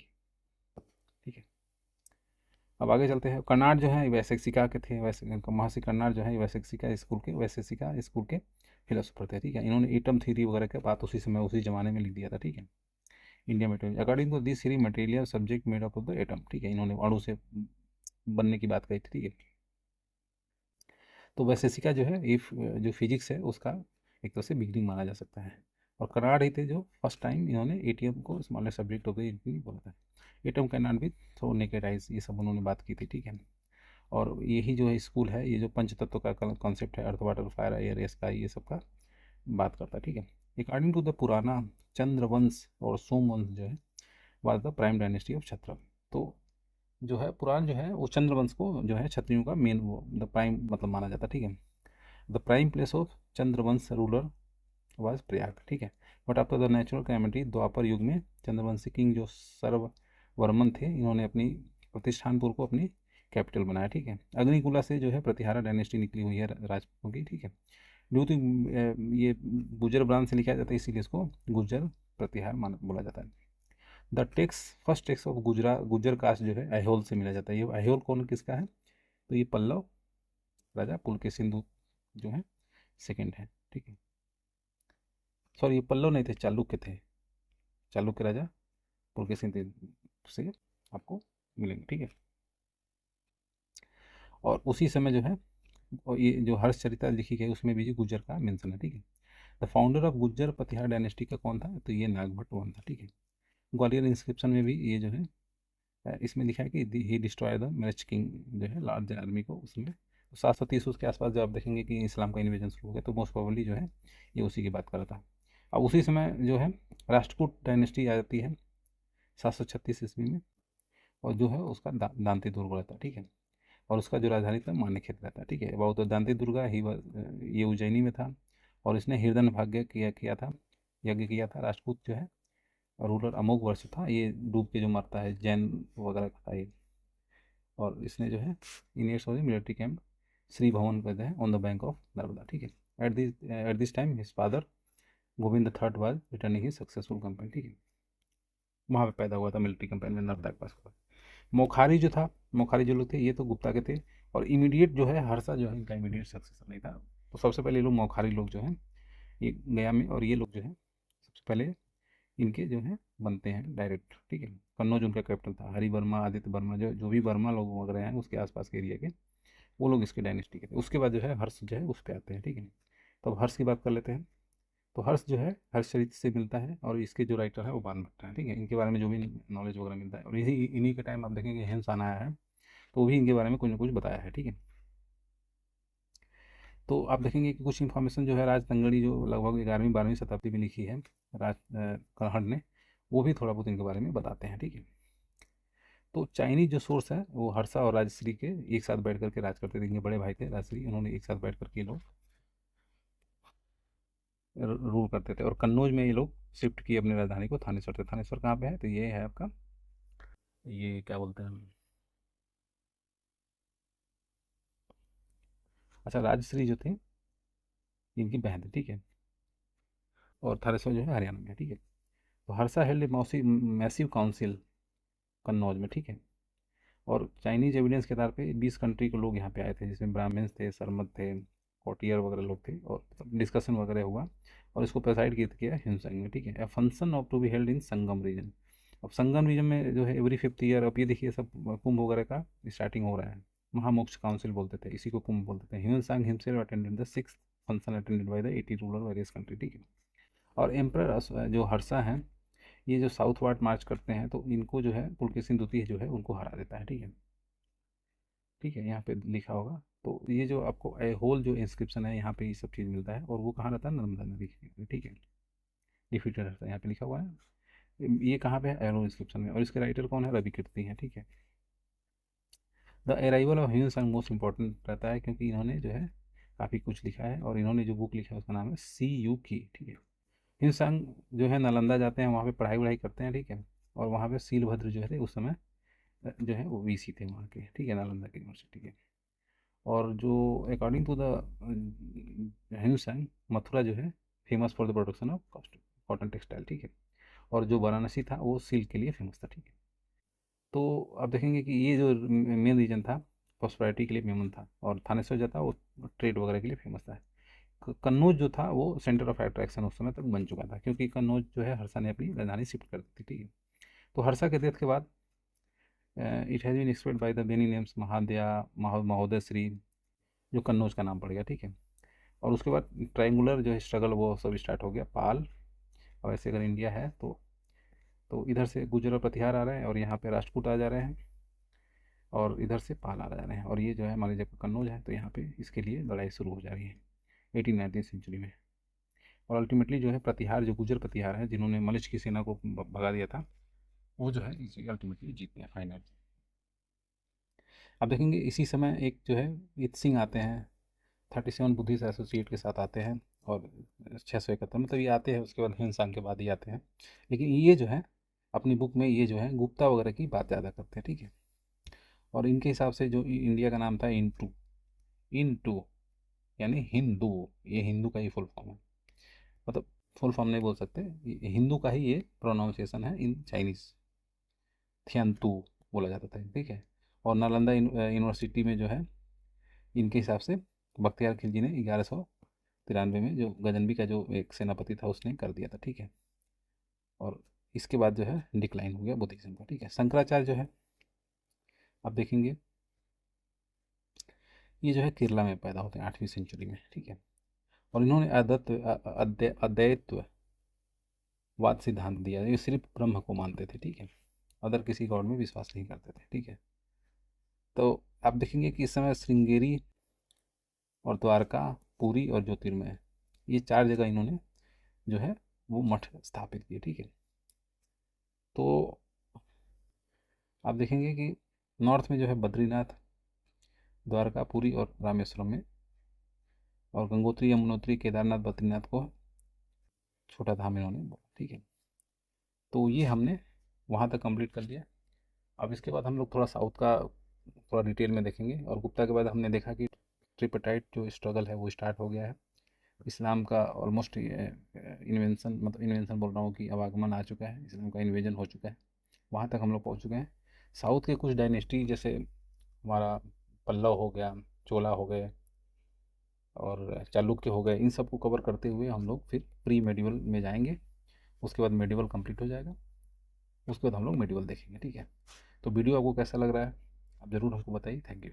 ठीक है। अब आगे चलते हैं। कन्नाड जो है वैशेषिका के थे, वैसे महर्षि कन्नाड जो है वैशेषिका स्कूल के फिलोसोफर थे, ठीक है। इन्होंने एटम थ्योरी वगैरह के बात उसी समय उसी ज़माने में लिख दिया था, ठीक है। India material according to this three material subject made up of the atom, ठीक है, इन्होंने अणु से बनने की बात कही थी, ठीक है। तो वैशेषिका जो है ये जो फिजिक्स है उसका एक तरह से बिगनिंग माना जा सकता है। और कन्नाड ही थे जो फर्स्ट टाइम इन्होंने एटीएम को स्मॉलेस्ट सब्जेक्ट ऑफ द बोला था। Atom can not be through naked eyes, ये सब उन्होंने बात की थी, ठीक है। और यही जो है स्कूल है, ये जो पंच तत्व का कॉन्सेप्ट है, earth water fire air sky, ये सब का बात करता है, ठीक है। अकॉर्डिंग टू द पुराना, चंद्रवंश और सोमवंश जो है was the prime dynasty of Kshatra. तो जो है पुराण जो है वो चंद्रवंश को जो है क्षत्रियों का मेन वो द प्राइम मतलब माना जाता है, ठीक है। The prime place of Chandravansh ruler was Prayag, ठीक है। But after the natural calamity Dwapar Yug में चंद्रवंशी किंग जो सर्ववर्मन थे, इन्होंने अपनी प्रतिष्ठानपुर को अपनी कैपिटल बनाया, ठीक है। अग्निकुला से जो है प्रतिहारा डायनेस्टी निकली हुई है राजपूतों की, ठीक है। ड्यू टू ये गुजर ब्रांच से लिखा जाता है, इसीलिए इसको गुजर प्रतिहार मान बोला जाता है। The text first text of Gurjar caste जो है ऐहोल से मिला जाता है। ये ऐहोल कौन किसका है, तो ये पल्लव राजा पुलकेशिन जो है सेकंड है, ठीक है। सॉरी, ये पल्लव नहीं थे, चालुक्य थे, चालुक्य राजा पुलकेशिन से आपको मिलेंगे, ठीक है। और उसी समय जो है, और ये जो हर्ष चरिता लिखी गई उसमें भी गुज्जर का मेंशन है, ठीक है। The founder of Gujjar Pratihara dynasty का कौन था, तो ये नागभट्ट वन था, ठीक है। ग्वालियर इंस्क्रिप्शन में भी ये जो है इसमें लिखा है कि ही डिस्ट्रॉय द मेरठ किंग जो है लार्ज आर्मी को उसमें। 730 उसके आसपास जब आप देखेंगे कि इस्लाम का इन्वेजन शुरू हो गया, तो मोस्ट प्रोबेबली जो है ये उसी की बात कर रहा था। अब उसी समय जो है राष्ट्रकूट डायनेस्टी आ जाती है 736 ईस्वी में, और जो है उसका दांती दुर्ग रहता है, ठीक है। और उसका जो राजधानी था मान्यखेत रहता है, ठीक है। वो तो दांती दुर्गा ही ये उज्जैनी में था, और इसने हृदय भाग्य किया था, यज्ञ किया था। राजपूत जो है रूलर अमोघ वर्ष था, ये डूब के जो मरता है, जैन वगैरह का था ये। और इसने जो है इनियर्स ऑफ मिलिट्री कैंप श्री भवन कहते हैं on the bank of Narmada, ठीक है। At this time his father Govind third was returning he successful campaign, ठीक है। वहाँ पे पैदा हुआ था मिलिट्री कंपेन में नर्मदा के पास हुआ। मोखारी जो था, मोखारी जो लोग थे ये तो गुप्ता के थे, और इमीडिएट जो है हर्षा जो है इनका इमीडिएट सक्सेसर नहीं था। तो सबसे पहले ये लोग मोखारी लोग जो हैं ये गया में, और ये लोग जो है सबसे पहले इनके जो है बनते हैं डायरेक्ट, ठीक है। कन्नौज उनका कैपिटल था। हरि वर्मा, आदित्य वर्मा, जो जो भी वर्मा लोग वगैरह हैं उसके आसपास के एरिया के, वो लोग इसके डायनेस्टी के थे। उसके बाद जो है हर्ष जो है उस पर आते हैं, ठीक है। तो अब हर्ष की बात कर लेते हैं। तो हर्ष जो है हर्षचरित से मिलता है, और इसके जो राइटर है वो बाण भट्ट है, ठीक है। इनके बारे में जो भी नॉलेज वगैरह मिलता है, और इन्हीं के टाइम आप देखेंगे हिंसान आया है, तो भी इनके बारे में कुछ ना कुछ बताया है, ठीक है। तो आप देखेंगे कि कुछ इन्फॉर्मेशन जो है राज तंगड़ी जो लगभग 11वीं 12वीं शताब्दी में लिखी है राज कणहड़ ने, वो भी थोड़ा बहुत इनके बारे में बताते हैं, ठीक है। तो चाइनीज जो सोर्स है वो हर्षा और राजश्री के एक साथ बैठ करके राज करते थे। इनके बड़े भाई थे राजश्री, उन्होंने एक साथ बैठ करके लोग रूल करते थे। और कन्नौज में ये लोग शिफ्ट किए अपनी राजधानी को थानेश्वर से। थानेश्वर कहाँ पे है, तो ये है आपका, ये क्या बोलते हैं, अच्छा राजश्री जो थे इनकी बहन थी, ठीक है। और थानेश्वर जो है हरियाणा में है, ठीक है। तो हर्षा हेल्ड ए मौसी मैसिव काउंसिल कन्नौज में, ठीक है। और चाइनीज एविडेंस के आधार पे 20 कंट्री के लोग यहाँ पे आए थे, जिसमें ब्राह्मण्स थे, सरमत थे, कोटियर वगैरह लोग थे, और डिस्कशन वगैरह हुआ। और इसको प्रेसाइड किया हिमसंग में, ठीक है। Function of to be held in Sangam region. अब संगम रीजन में जो है एवरी 5th ईयर, अब ये देखिए सब कुंभ वगैरह का स्टार्टिंग हो रहा है। महामोक्ष काउंसिल बोलते थे इसी को, कुंभ बोलते थे। Human himself attended the 6th function attended by the 80 ruler various country, ठीक है। और एम्पर जो हर्षा हैं, ये जो साउथ वार्ड मार्च करते हैं, तो इनको जो है पुलकेशिन द्वितीय जो है उनको हरा देता है, ठीक है। ठीक है, यहाँ पे लिखा होगा। तो ये जो आपको होल जो इंस्क्रिप्शन है यहाँ पे ये सब चीज़ मिलता है, और वो कहाँ रहता है, नर्मदा नदी के किनारे, ठीक है। डिफीटेड रहता है यहाँ पे लिखा हुआ है। ये कहाँ पे है, एरो इंस्क्रिप्शन में। और इसके राइटर कौन है, रवि कीर्ति हैं, ठीक है। द अराइवल ऑफ ह्यूमन संग मोस्ट इंपॉर्टेंट रहता है, क्योंकि इन्होंने जो है काफ़ी कुछ लिखा है, और इन्होंने जो बुक लिखा है उसका नाम है CU की, ठीक है। ह्यूमन संग जो है नालंदा जाते हैं, वहाँ पे पढ़ाई वढ़ाई करते हैं, ठीक है। और वहाँ पे सीलभद्र जो है उस समय जो है वो VC थे वहाँ के, ठीक है, नालंदा की यूनिवर्सिटी के। और जो according to the Hindustan, Mathura जो है famous for the production of cotton textile, ठीक है। और जो वाराणसी था वो सिल्क के लिए फेमस था, ठीक है। तो आप देखेंगे कि ये जो मेन रीजन था प्रॉस्पेरिटी के लिए फेमस था, और थानेश्वर जो था वो ट्रेड वगैरह के लिए फेमस था। कन्नौज जो था वो सेंटर ऑफ अट्रैक्शन उस समय तक बन चुका था, क्योंकि कन्नौज जो है हर्षा ने अपनी राजधानी शिफ्ट कर दी थी, ठीक है। तो हर्षा के डेथ के बाद it has been expect by the many names महादया, महोदय श्री, जो कन्नौज का नाम पड़ गया, ठीक है। और उसके बाद ट्रायंगुलर जो है स्ट्रगल वो सब स्टार्ट हो गया, पाल। और ऐसे अगर इंडिया है तो इधर से गुजर और प्रतिहार आ रहे हैं, और यहाँ पे राष्ट्रकूट आ जा रहे हैं। और इधर से पाल आ जा रहे हैं, और ये जो है हमारी जगह कन्नौज है, तो यहाँ पे इसके लिए लड़ाई शुरू हो जा रही है 18th सेंचुरी में। और अल्टीमेटली जो है प्रतिहार, जो गुर्जर प्रतिहार है, जिन्होंने मलिच की सेना को भगा दिया था, वो जो है इसे अल्टीमेटली जीतते हैं फाइनल। अब देखेंगे इसी समय एक जो है इत सिंह आते हैं, 37 बुद्धिस्ट एसोसिएट के साथ आते हैं, और 671 मतलब ये आते हैं, उसके बाद हिंसा के बाद ही आते हैं। लेकिन ये जो है अपनी बुक में ये जो है गुप्ता वगैरह की बात ज़्यादा करते हैं, ठीक है। और इनके हिसाब से जो इंडिया का नाम था इनटू, इनटू यानी हिंदू, ये हिंदू का ही फुल फॉर्म है, मतलब फुल फॉर्म नहीं बोल सकते, ये हिंदू का ही ये प्रोनाउंसिएशन है इन चाइनीज़, थियंतु बोला जाता था, ठीक है। और नालंदा यूनिवर्सिटी में जो है इनके हिसाब से बख्तियार खिलजी ने 1193 में जो गजनबी का जो एक सेनापति था उसने कर दिया था, ठीक है। और इसके बाद जो है डिक्लाइन हो गया बुद्धिज्म का, ठीक है। शंकराचार्य जो है आप देखेंगे ये जो है केरला में पैदा होते हैं 8वीं सेंचुरी में, ठीक है। और इन्होंने अद्वैतवाद सिद्धांत दिया, ये सिर्फ ब्रह्म को मानते थे, ठीक है। अदर किसी गॉड में विश्वास नहीं करते थे, ठीक है। तो आप देखेंगे कि इस समय श्रृंगेरी और द्वारका, पुरी और ज्योतिर्मय, ये 4 जगह इन्होंने जो है वो मठ स्थापित किए, ठीक है। तो आप देखेंगे कि नॉर्थ में जो है बद्रीनाथ, द्वारका, पुरी और रामेश्वरम में, और गंगोत्री, यमुनोत्री, केदारनाथ, बद्रीनाथ को छोटा धाम इन्होंने बोला, ठीक है। तो ये हमने वहाँ तक कंप्लीट कर दिया। अब इसके बाद हम लोग थोड़ा साउथ का थोड़ा डिटेल में देखेंगे। और गुप्ता के बाद हमने देखा कि ट्रिपटाइट जो स्ट्रगल है वो स्टार्ट हो गया है, इस्लाम का ऑलमोस्ट इन्वेंशन, मतलब इन्वेंशन बोल रहा हूँ कि आवागमन आ चुका है, इस्लाम का इन्वेजन हो चुका है, वहाँ तक हम लोग पहुँच चुके हैं। साउथ के कुछ डायनेस्टी जैसे हमारा पल्लव हो गया, चोला हो गए और चालुक्य हो गए, इन सब को कवर करते हुए हम लोग फिर प्री मेडिवल में जाएंगे। उसके बाद मेडिवल कंप्लीट हो जाएगा, उसके बाद हम लोग मेडिवल देखेंगे, ठीक है। तो वीडियो आपको कैसा लग रहा है आप ज़रूर हमको बताइए। Thank you.